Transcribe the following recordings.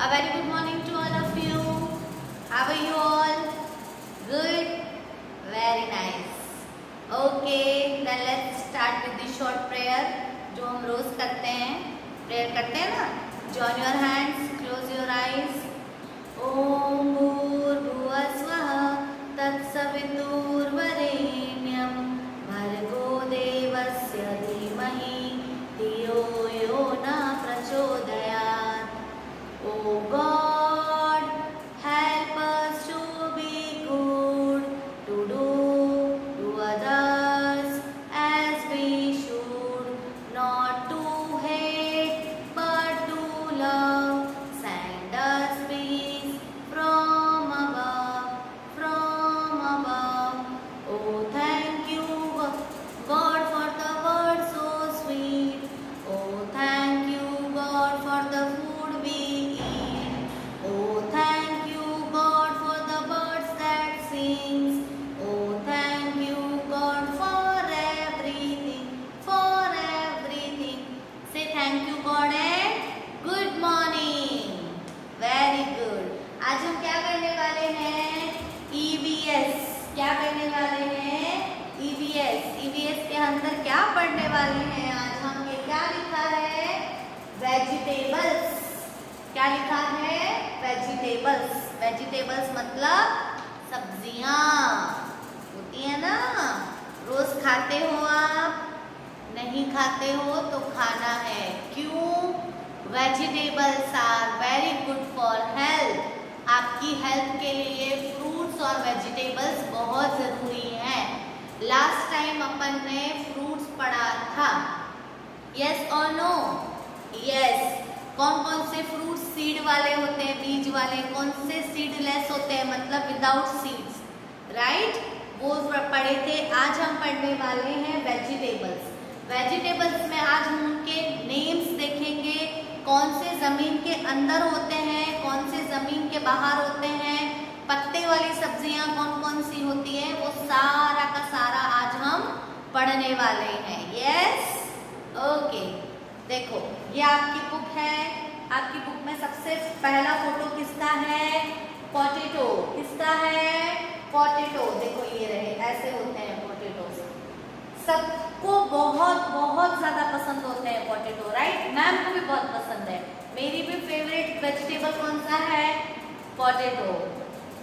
A very good morning to all of you. How are you all? Good? Very nice. Okay, then let's start with the short prayer जो हम रोज करते हैं. Prayer करते हैं ना. Join your hands, close your eyes. ओम भूर्भुवः स्वः तत्सवितुर्वरेण्यं भर्गो देवस्य धीमहि धियो यो न प्रचोदयात्. Oh God, help us to be good, to do to others as we should, not to hate but to love. Send us peace from above, from above. Oh, thank you, God, for the word so sweet. Oh, thank you, God, for the food we eat. Oh, thank you, God, for the birds that sings. Oh, thank you, God, for everything, for everything. Say thank you, God, and good morning. Very good. आज हम क्या करने वाले हैं? EVS. क्या करने वाले हैं? EVS. EVS के अंदर क्या पढ़ने वाले हैं? आज हम ये क्या लिखा है? वेजिटेबल्स. क्या लिखा है? वेजिटेबल्स. वेजिटेबल्स मतलब सब्जियां होती है ना. रोज खाते हो आप? नहीं खाते हो तो खाना है. क्यों? Vegetables are very good for health. आपकी हेल्थ के लिए फ्रूट्स और वेजिटेबल्स बहुत जरूरी हैं. लास्ट टाइम अपन ने फ्रूट्स पढ़ा था. यस और नो? यस. कौन कौन से फ्रूट्स सीड वाले होते हैं, बीज वाले? कौन से सीडलेस होते हैं, मतलब विदाउट सीड्स, राइट? वो पढ़े थे. आज हम पढ़ने वाले हैं वेजिटेबल्स. वेजिटेबल्स में आज हम उनके नेम्स देखेंगे. कौन से जमीन के अंदर होते हैं, कौन से जमीन के बाहर होते हैं, पत्ते वाली सब्जियां कौन कौन सी होती हैं, वो सारा का सारा आज हम पढ़ने वाले हैं. यस. ओके. देखो ये आपकी बुक है. आपकी बुक में सबसे पहला फोटो किसका है? पोटैटो. किसका है? पोटैटो. देखो ये रहे, ऐसे होते हैं पोटैटोस. सबको बहुत बहुत ज्यादा पसंद होते हैं पोटैटो, राइट? मैम को भी बहुत पसंद है. मेरी भी फेवरेट वेजिटेबल कौन सा है? Potato,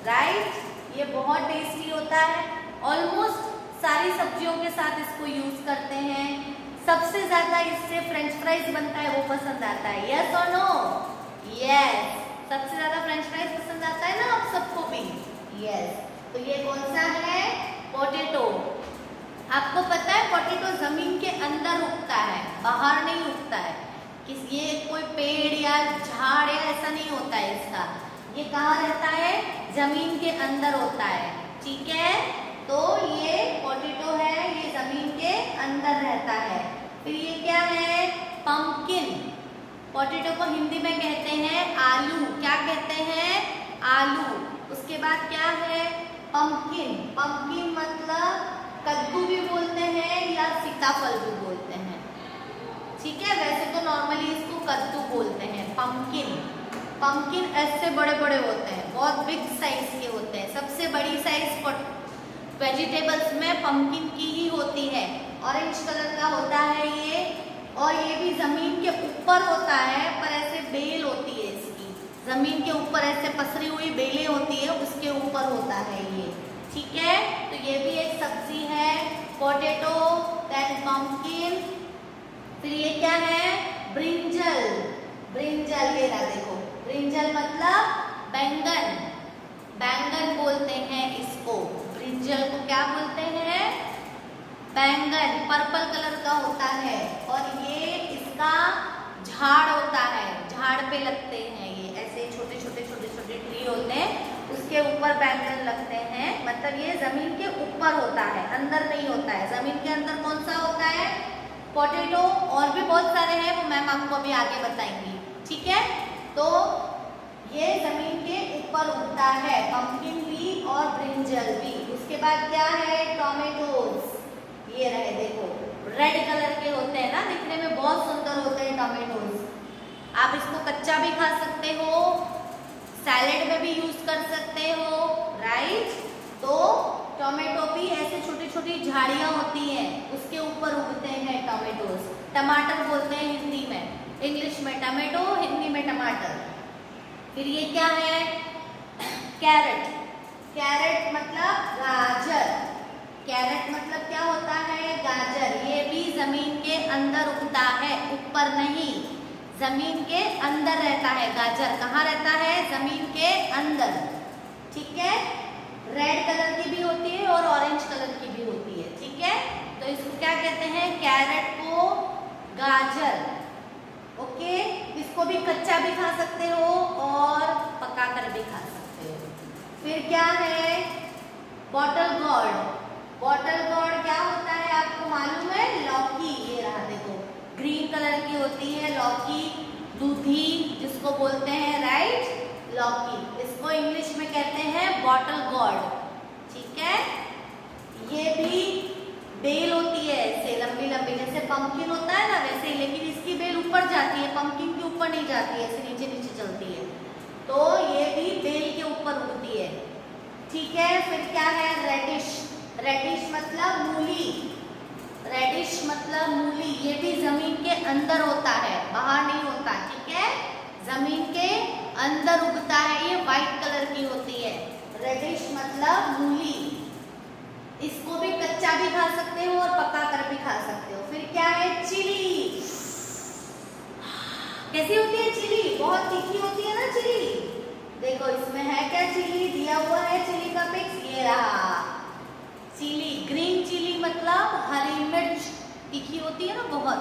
right? ये बहुत टेस्टी होता है. ऑलमोस्ट सारी सब्जियों के साथ इसको यूज करते हैं. सबसे ज्यादा इससे फ्रेंच फ्राइज बनता है, वो पसंद आता है. यस और नो? यस. सबसे ज्यादा फ्रेंच फ्राइज पसंद आता है ना आप सबको भी? यस. तो ये कौन सा है? पोटैटो. आपको पता है पोटैटो जमीन के अंदर उगता है, बाहर नहीं उगता है. ये कोई पेड़ या झाड़ या ऐसा नहीं होता है इसका. ये कहाँ रहता है? जमीन के अंदर होता है. ठीक है. तो ये पोटैटो है, ये जमीन के अंदर रहता है. फिर ये क्या है? पंपकिन. पोटैटो को हिंदी में कहते हैं आलू. क्या कहते हैं? आलू. उसके बाद क्या है? पंपकिन. पंपकिन मतलब कद्दू भी बोलते हैं या सीताफल भी बोलते हैं. ठीक है. वैसे तो नॉर्मली इसको कद्दू बोलते हैं. पंपकिन. पंपकिन ऐसे बड़े बड़े होते हैं, बहुत बिग साइज के होते हैं. सबसे बड़ी साइज वेजिटेबल्स में पंपकिन की ही होती है. ऑरेंज कलर का होता है ये, और ये भी जमीन के ऊपर होता है, पर ऐसे बेल होती है इसकी. जमीन के ऊपर ऐसे पसरी हुई बेलें होती है, उसके ऊपर होता है ये. ठीक है. तो ये भी एक सब्जी है, पोटैटो. Then pumpkin. फिर ये क्या है? ब्रिंजल. ब्रिंजल. ये रहा देखो, ब्रिंजल मतलब बैंगन. बैंगन बोलते हैं इसको. ब्रिंजल को क्या बोलते हैं? बैंगन. पर्पल कलर का होता है, और ये इसका झाड़ होता है. झाड़ पे लगते हैं ये, ऐसे छोटे छोटे छोटे छोटे ट्री होते हैं, उसके ऊपर बैंगन लगते हैं. मतलब ये जमीन के ऊपर होता है, अंदर नहीं होता है. जमीन के अंदर कौन सा होता है? पोटैटो. और भी बहुत सारे हैं, वो मैम आपको अभी आगे बताएंगी. ठीक है. तो ये जमीन के ऊपर उगता है, पंपकिन भी और ब्रिंजल भी. उसके बाद क्या है? टोमेटोज. ये रहे देखो, रेड कलर के होते हैं ना, दिखने में बहुत सुंदर होते हैं टोमेटोज. आप इसको कच्चा भी खा सकते हो, सैलेड में भी यूज कर सकते हो, राइट। तो टोमेटो भी ऐसे छोटी छोटी झाड़ियां होती हैं, उसके ऊपर उगते हैं टोमेटोज। टमाटर बोलते हैं हिंदी में, इंग्लिश में टोमेटो, हिंदी में टमाटर। फिर ये क्या है, कैरेट। कैरेट मतलब गाजर। कैरेट मतलब क्या होता है, गाजर। ये भी जमीन के अंदर उगता है, ऊपर नहीं, जमीन के अंदर रहता है। गाजर कहाँ रहता है, जमीन के अंदर, ठीक है। रेड कलर की भी होती है और ऑरेंज कलर की भी होती है, ठीक है। तो इसको क्या कहते हैं, कैरेट को गाजर, ओके। इसको भी कच्चा भी खा सकते हो और पका कर भी खा सकते हो। फिर क्या है, बॉटल गोर्ड। बॉटल गोर्ड क्या होता है आपको मालूम है, लौकी। ये रहा देखो, ग्रीन कलर की होती है लौकी, दूधी जिसको बोलते हैं, राइट, लौकी। इसको इंग्लिश में कहते हैं बॉटल गोर्ड, ठीक है। ये भी बेल होती है ऐसे लंबी लंबी, जैसे पंपकिन होता है ना वैसे ही, लेकिन इसकी बेल ऊपर जाती है, पंपकिन के ऊपर नहीं जाती है, ऐसे नीचे नीचे चलती है। तो ये भी बेल के ऊपर उगती है, ठीक है। फिर क्या है, रेडिश। रेडिश मतलब मूली। रेडिश मतलब मूली। ये भी जमीन के अंदर होता है, बाहर नहीं होता, ठीक है। जमीन के अंदर उगता है, ये व्हाइट कलर की होती है। रेडिश मतलब मूली। इसको भी कच्चा भी खा सकते हो और पका कर भी खा सकते हो। फिर क्या है, चिली। कैसी होती है चिली, बहुत तीखी होती है ना चिली। देखो इसमें है क्या, चिली दिया हुआ है, चिली का पिक्स ये रहा, चिली। ग्रीन चिली मतलब हरी मिर्च, तीखी होती है ना, बहुत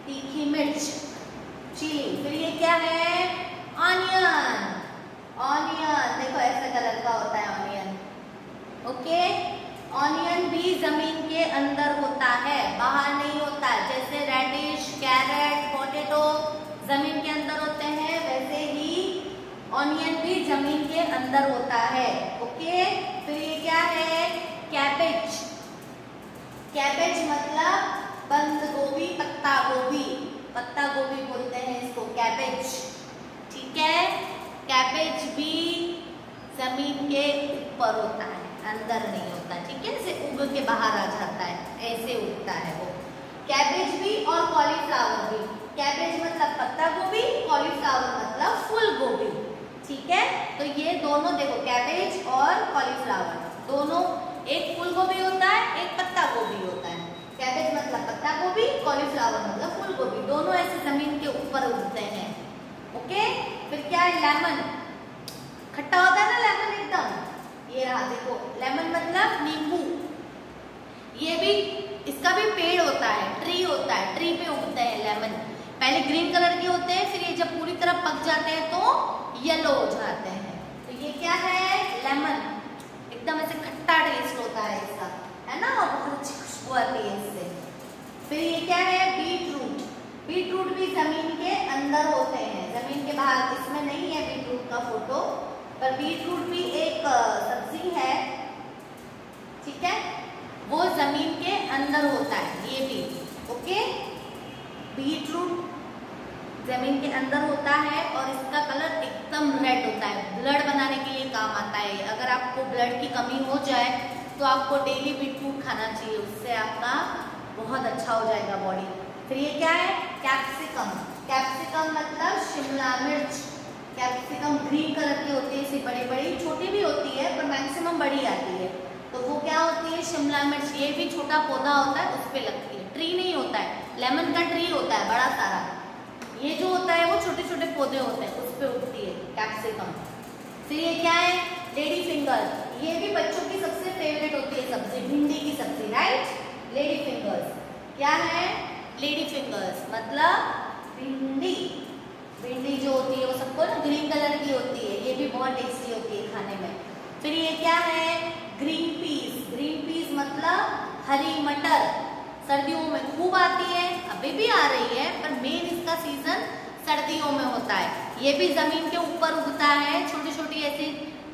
तीखी मिर्च, चिली। फिर ये क्या है, ऑनियन। ऑनियन देखो ऐसे कलर का होता है ऑनियन, ओके। ऑनियन भी जमीन के अंदर होता है, बाहर नहीं होता। जैसे रेडिश, कैरेट, पोटैटो जमीन के अंदर होते हैं, वैसे ही ऑनियन भी जमीन के अंदर होता है, ओके। फिर ये क्या है, कैबेज। कैबेज मतलब बंद गोभी, पत्ता गोभी। पत्ता गोभी बोलते हैं इसको, कैबेज, ठीक है। कैबेज भी जमीन के ऊपर होता है, अंदर नहीं होता, ठीक है। इसे उग के बाहर आ जाता है, ऐसे उगता है वो। कैबेज भी और कॉलीफ्लावर भी। कैबेज मतलब पत्ता गोभी, कॉलीफ्लावर मतलब फूल गोभी, ठीक है। तो ये दोनों देखो, कैबेज और कॉलीफ्लावर दोनों, एक फूल गोभी होता है, एक पत्ता गोभी होता है। कैबेज मतलब पत्ता गोभी, कॉलीफ्लावर मतलब फूल गोभी, दोनों ऐसे जमीन के ऊपर उगते हैं, ओके। फिर क्या है, लेमन। खट्टा होता है ना लेमन एकदम, ये रहा देखो, लेमन मतलब नींबू। ये भी, इसका भी पेड़ होता है, ट्री होता है, ट्री पे उगते हैं लेमन। पहले ग्रीन कलर के होते हैं, फिर ये जब पूरी तरह पक जाते हैं तो येलो हो जाते हैं। तो ये क्या है, लेमन। एकदम ऐसे खट्टा टेस्ट होता है इसका, है ना, और बहुत अच्छी खुशबू आती है इससे। फिर ये क्या है, बीटरूट। बीटरूट भी जमीन के अंदर होते हैं, जमीन के बाहर। इसमें नहीं है बीटरूट का फोटो, पर बीटरूट भी एक सब्जी है, ठीक है, वो जमीन के अंदर होता है, ये भी, ओके। बीटरूट जमीन के अंदर होता है और इसका कलर एकदम रेड होता है, ब्लड बनाने के लिए काम आता है। अगर आपको ब्लड की कमी हो जाए तो आपको डेली बीटरूट खाना चाहिए, उससे आपका बहुत अच्छा हो जाएगा बॉडी। फिर ये क्या है, कैप्सिकम। कैप्सिकम मतलब शिमला मिर्च। कैप्सिकम ग्रीन कलर की होती है, इसे बड़ी बड़ी, छोटी भी होती है पर मैक्सिमम बड़ी आती है। तो वो क्या होती है, शिमला मिर्च। ये भी छोटा पौधा होता है, उस पे लगती है, ट्री नहीं होता है। लेमन का ट्री होता है बड़ा सारा, ये जो होता है वो छोटे छोटे पौधे होते हैं, उस पे उगती है कैप्सिकम। फिर ये क्या है, लेडी फिंगर। ये भी बच्चों की सबसे फेवरेट होती है सब्जी, भिंडी की सब्जी, राइट। लेडी फिंगर्स क्या है, लेडी फिंगर्स मतलब भिंडी। भिंडी जो होती है वो सबको ना ग्रीन कलर की होती है, ये भी बहुत टेस्टी होती है खाने में। फिर ये क्या है, ग्रीन पीस। ग्रीन पीस मतलब हरी मटर, सर्दियों में खूब आती है, अभी भी आ रही है, पर मेन इसका सीजन सर्दियों में होता है। ये भी जमीन के ऊपर उगता है, छोटी छोटी ऐसी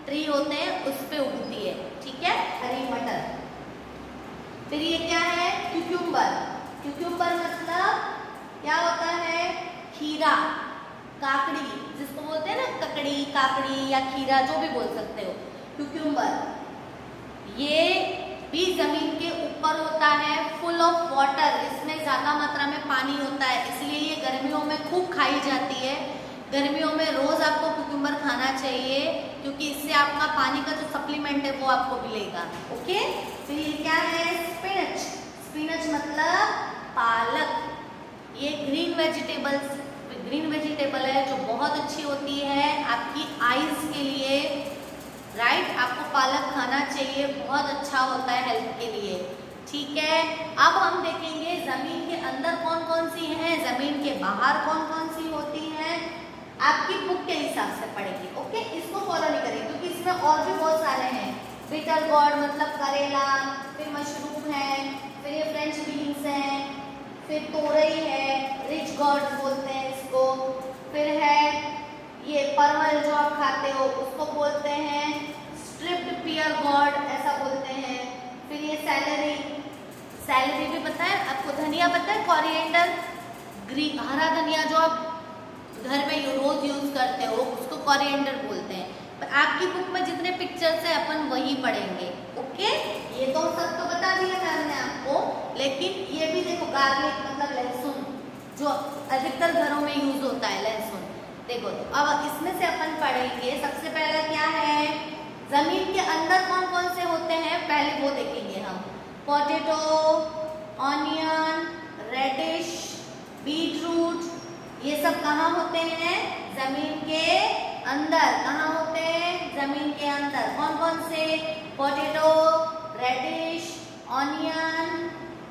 ट्री होते हैं, उस पे उगती है, ठीक है, हरी मटर। फिर ये क्या है, क्यूक्यूम्बर। क्यूक्यूम्बर मतलब क्या होता है, खीरा। काकड़ी, जिसको बोलते हैं ना ककड़ी, काकड़ी या खीरा, जो भी बोल सकते हो, क्यूक्यूम्बर, ये भी जमीन के ऊपर होता है, फुल ऑफ वाटर, इसमें ज्यादा मात्रा में पानी होता है, इसलिए ये गर्मियों में खूब खाई जाती है। गर्मियों में रोज आपको क्यूक्यूम्बर खाना चाहिए, क्योंकि इससे आपका पानी का जो सप्लीमेंट है वो आपको मिलेगा। ओके, तो ये क्या है? स्पिनच। स्पिनच मतलब पालक। ये ग्रीन वेजिटेबल है जो बहुत अच्छी होती है आपकी आईज के लिए, राइट। आपको पालक खाना चाहिए, बहुत अच्छा होता है हेल्थ के लिए, ठीक है। अब हम देखेंगे जमीन के अंदर कौन कौन सी हैं, जमीन के बाहर कौन कौन सी होती हैं, आपकी बुक के हिसाब से पढ़ेंगे। ओके, इसको फॉलो नहीं करेंगे क्योंकि इसमें और भी बहुत सारे हैं। बिटर गॉर्ड मतलब करेला, फिर मशरूम है, फिर ये फ्रेंच बीन्स है, फिर तोरई है, रिच गॉर्ड बोलते हैं इसको, फिर है ये परवल जो आप खाते हो उसको बोलते हैं स्ट्रिप्ड पियर गॉर्ड, ऐसा बोलते हैं। फिर ये सैलरी भी पता है आपको, धनिया पता है, कोरिएंडर, ग्रीन हरा धनिया जो आप घर में रोज यूज करते हो उसको कोरिएंडर बोलते हैं। पर आपकी बुक में जितने पिक्चर्स है अपन वही पढ़ेंगे। ओके, ये तो सब तो बता दिया मैम ने आपको, लेकिन ये भी देखो, गार्लिक मतलब लहसुन, जो अधिकतर घरों में यूज होता है, लहसुन। देखो, तो अब इसमें से अपन पढ़ेंगे। सबसे पहला क्या है, जमीन के अंदर कौन कौन से होते हैं, पहले वो देखेंगे हम। पोटैटो, ऑनियन, रेडिश, बीटरूट, ये सब कहाँ होते हैं? जमीन के अंदर। कहाँ होते हैं? जमीन के अंदर। कौन कौन से? पोटैटो, रेडिश, ऑनियन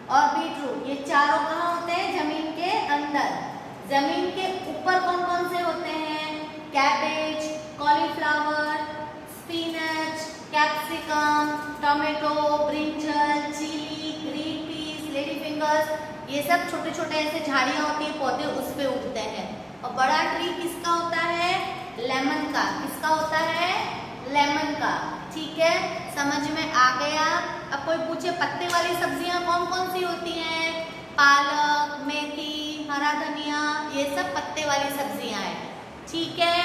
और बीटरूट, ये चारों कहाँ होते हैं? जमीन के अंदर। जमीन के ऊपर कौन कौन से होते हैं? Cabbage, cauliflower, spinach, capsicum, tomato, brinjal, chilli, green peas, lady fingers, ये सब छोटे छोटे ऐसे झाड़ियां होती है, पौधे उस पे उगते हैं। और बड़ा ट्री किसका होता है? लेमन का। किसका होता है? लेमन का। ठीक है, समझ में आ गया। अब कोई पूछे पत्ते वाली सब्जियां कौन कौन सी होती हैं? पालक, मेथी, हरा धनिया, ये सब पत्ते वाली सब्जियां हैं। ठीक है,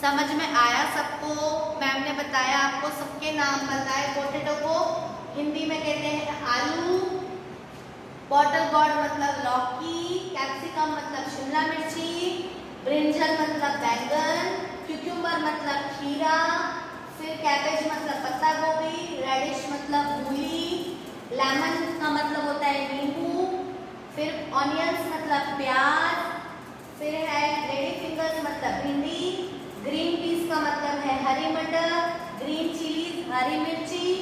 समझ में आया सबको? मैम ने बताया आपको, सबके नाम बताए। पोटैटो को हिंदी में कहते हैं आलू, बॉटल गॉर्ड मतलब लौकी, कैप्सिकम मतलब शिमला मिर्ची, ब्रिंजल मतलब बैंगन, क्यूक्यूम्बर मतलब खीरा, फिर कैबेज मतलब पत्ता गोभी, रेडिश मतलब मूली, लेमन का मतलब होता है नींबू, फिर ऑनियंस मतलब प्याज, फिर है लेडी फिंगर्स मतलब भिंडी, ग्रीन पीस का मतलब है हरी मटर, ग्रीन चिलीज हरी मिर्ची।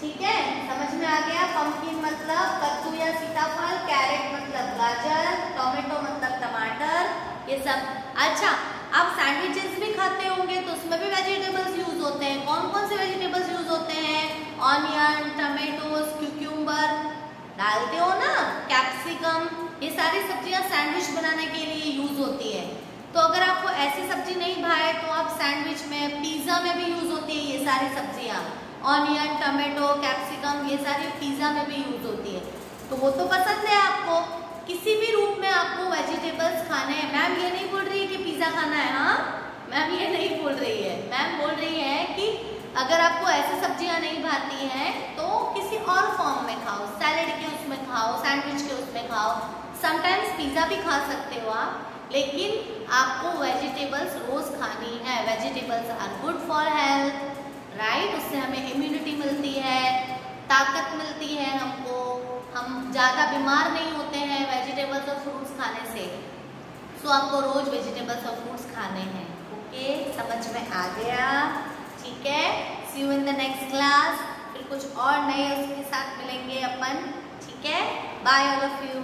ठीक है, समझ में आ गया? पंपकिन मतलब कद्दू या सीताफल, कैरेट मतलब गाजर, टोमेटो मतलब टमाटर, ये सब। अच्छा, आप सैंडविचेस भी खाते होंगे तो उसमें भी वेजिटेबल्स यूज होते हैं। कौन कौन से वेजिटेबल्स यूज होते हैं? ऑनियन, टमेटोज, क्यूक्यूम्बर डालते हो ना, कैप्सिकम, ये सारी सब्जियां सैंडविच बनाने के लिए यूज होती है। तो अगर आपको ऐसी सब्जी नहीं भाए तो आप सैंडविच में, पिज्जा में भी यूज होती है ये सारी सब्जियां। ऑनियन, टमेटो, कैप्सिकम, ये सारी पिज्जा में भी यूज होती है। तो वो तो पसंद है आपको, किसी भी रूप में आपको वेजिटेबल्स खाने हैं। मैम ये नहीं बोल रही है कि पिज्जा खाना है, हाँ, मैम ये नहीं बोल रही है। मैम बोल रही है कि अगर आपको ऐसी सब्जियां नहीं भाती हैं तो किसी और फॉर्म में खाओ, सैलेड के उसमें खाओ, सैंडविच के उसमें खाओ, समटाइम्स पिज्जा भी खा सकते हो आप, लेकिन आपको वेजिटेबल्स रोज खानी है। Vegetables are good for health, right. उससे हमें इम्यूनिटी मिलती है, ताकत मिलती है हमको, हम ज़्यादा बीमार नहीं होते हैं वेजिटेबल्स और फ्रूट्स खाने से। सो आपको रोज वेजिटेबल्स और फ्रूट्स खाने हैं। ओके, समझ में आ गया? ठीक है, see you in the next class. फिर कुछ और नए उसके साथ मिलेंगे अपन। ठीक है, बाय ऑल ऑफ यू।